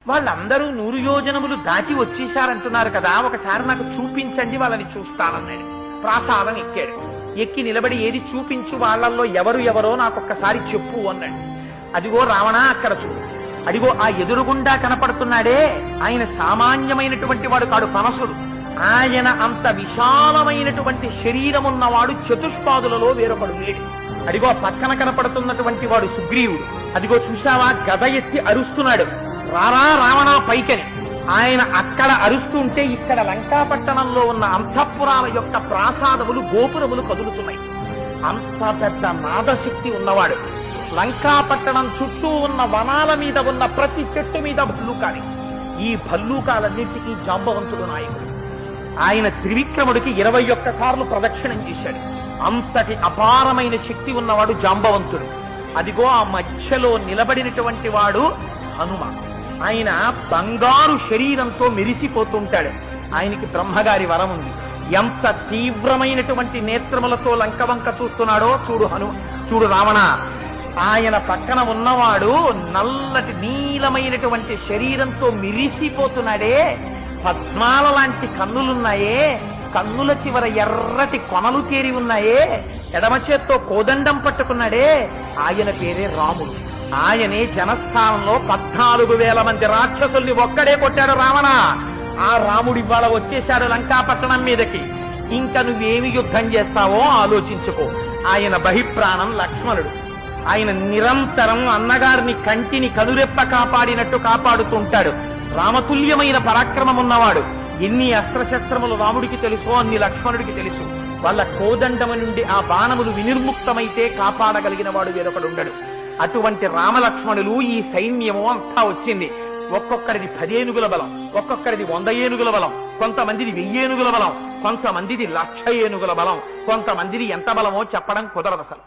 వాళ్ళందరూ 100 యోజనములు దాటి వచ్చేశారంటున్నారు కదా, ఒకసారి నాకు చూపించండి, వాళ్ళని చూస్తానన్నాడు. ప్రాసాదం ఎక్కాడు. ఎక్కి నిలబడి ఏది చూపించు, వాళ్ళల్లో ఎవరో నాకొక్కసారి చెప్పు అన్నాడు. అదిగో రావణ అక్కడ చూడు, అదిగో ఆ ఎదురుగుండా కనపడుతున్నాడే, ఆయన సామాన్యమైనటువంటి వాడు కాడు, పనసుడు. ఆయన అంత విశాలమైనటువంటి శరీరం ఉన్నవాడు చతుష్పాదులలో వేరొకడు లేడు. అదిగో పక్కన కనపడుతున్నటువంటి వాడు సుగ్రీవుడు. అదిగో చూశావా, గద ఎత్తి అరుస్తున్నాడు, రారా రావణ పైకని. ఆయన అక్కడ అరుస్తుంటే ఇక్కడ లంకాపట్టణంలో ఉన్న అంతఃపురాల యొక్క ప్రాసాదములు గోపురములు కదులుతున్నాయి. అంత పెద్ద నాదశక్తి ఉన్నవాడు. లంకాపట్టణం చుట్టూ ఉన్న వనాల మీద ఉన్న ప్రతి చెట్టు మీద భల్లూకాలి. ఈ భల్లూకాలన్నింటికీ జాంబవంతుడు నాయకుడు. ఆయన త్రివిక్రముడికి 21 సార్లు ప్రదక్షిణం చేశాడు. అంతటి అపారమైన శక్తి ఉన్నవాడు జాంబవంతుడు. అదిగో ఆ మధ్యలో నిలబడినటువంటి వాడు హనుమ. ఆయన బంగారు శరీరంతో మెరిసిపోతుంటాడు. ఆయనకి బ్రహ్మగారి వరం ఉంది. ఎంత తీవ్రమైనటువంటి నేత్రములతో లంకవంక చూస్తున్నాడో చూడు రావణ. ఆయన పక్కన ఉన్నవాడు నల్లటి నీలమైనటువంటి శరీరంతో మిరిసిపోతున్నాడే, పద్మాల లాంటి కన్నులున్నాయే, కన్నుల చివర ఎర్రటి కొనలు తేరి ఉన్నాయే, ఎడమ చేత్తో కోదండం పట్టుకున్నాడే, ఆయన పేరే రాముడు. ఆయనే జనస్థానంలో 14,000 మంది రాక్షసుల్ని ఒక్కడే కొట్టాడు రావణ. ఆ రాముడి ఇవాళ వచ్చేశాడు లంకాపట్టణం మీదకి. ఇంకా నువ్వేమి యుద్ధం చేస్తావో ఆలోచించుకో. ఆయన బహిప్రాణం లక్ష్మణుడు. ఆయన నిరంతరం అన్నగారిని కంటిని కనురెప్ప కాపాడినట్టు కాపాడుతుంటాడు. రామతుల్యమైన పరాక్రమం ఉన్నవాడు. ఎన్ని అస్త్రశస్త్రములు రాముడికి తెలుసో అన్ని లక్ష్మణుడికి తెలుసు. వాళ్ళ కోదండము నుండి ఆ బాణములు వినిర్ముక్తమైతే కాపాడగలిగిన వాడు వేరొకడుండడు. అటువంటి రామలక్ష్మణులు, ఈ సైన్యము అంతా వచ్చింది. ఒక్కొక్కరిది 10 ఏనుగుల బలం, ఒక్కొక్కరిది 100 ఏనుగుల బలం, కొంతమందిది 1000 ఏనుగుల బలం, కొంతమందిది 1,00,000 ఏనుగుల బలం, కొంతమందిది ఎంత బలమో చెప్పడం కుదరదు అసలు.